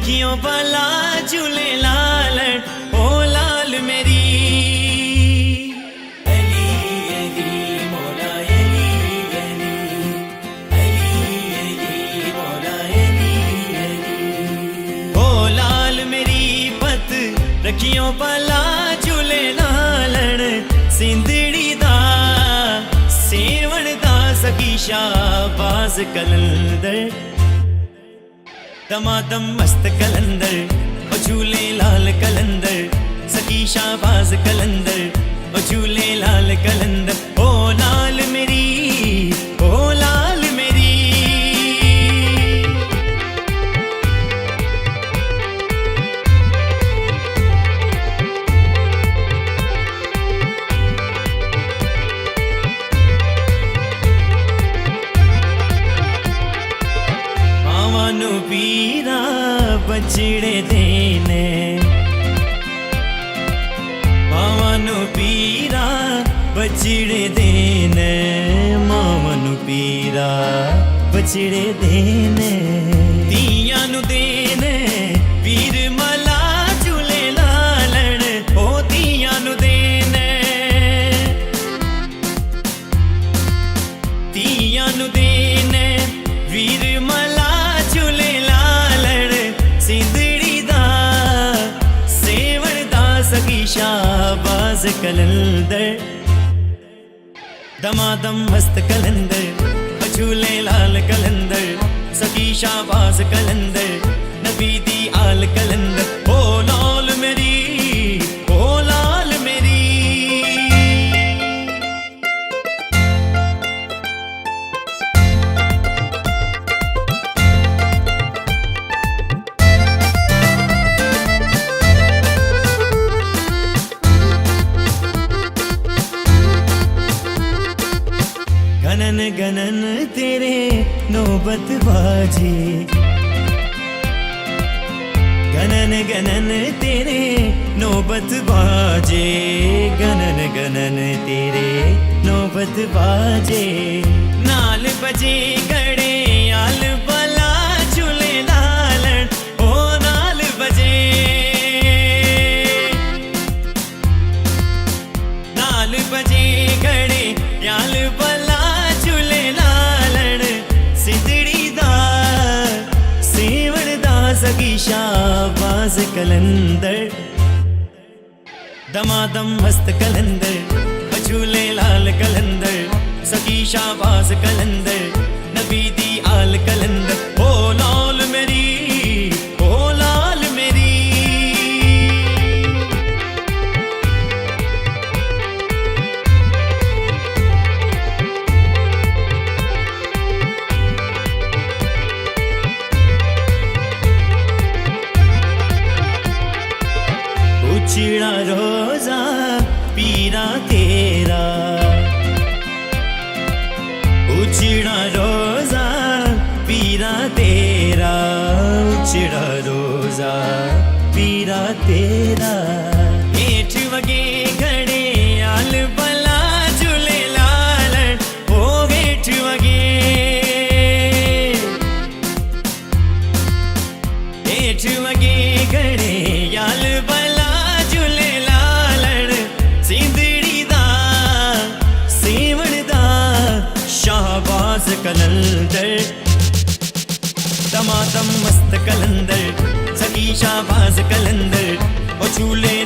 रखियो भला झूले लाल ओ लाल मेरी अली अली मौला अली अली अली अली मौला अली अली ओ लाल मेरी पत रखियो भला झूले लालण सिंधड़ी दा सेवण दा सखी शाहबाज कलंदर दमादम मस्त कलंदर ओ झूले लाल कलंदर सखी शाहबाज कलंदर ओ झूले लाल कलंदर ओ लाल मेरी ओ लाल मेरी मावानु पीरा बछड़े देने मावानु पीरा बछड़े देने मावानु पीरा बछड़े देने दियानु देने पीर मला झूले लालण ओ दियानु देने दियानु देने वीर मला झूले लालण सिंधड़ी दा सेवण दा सखी शाहबाज कलंदर दमादम मस्त कलंदर झूले लाल कलंदर सखी शाहबाज कलंदर नबी दी आल कलंदर ओ लाल मेरी ओ लाल मेरी गनन गनन तेरे नौबत बाजे गनन गनन तेरे नौबत बाजे गनन गनन तेरे नौबत बाजे नाल बजे गड़े आल बला झूले लालण ओ नाल बजे नाल बजे गड़े आल बला सखी शाहबाज कलंदर दमादम मस्त कलंदर झूले लाल कलंदर सखी शाहबाज कलंदर नबी दी आल कलंदर ओ लाल मेरी ओ लाल मेरी उछड़ा रोजा पीरा तेरा उछड़ा रोजा पीरा तेरा उछड़ा रोजा पीरा तेरा हेठ वगे घड़े आल बला झूले लालण ओ हेठ वगे हेठ वगे घड़े आल बला शाहबाज कलंदर दमादम मस्त कलंदर सखी शाहबाज कलंदर ओ झूले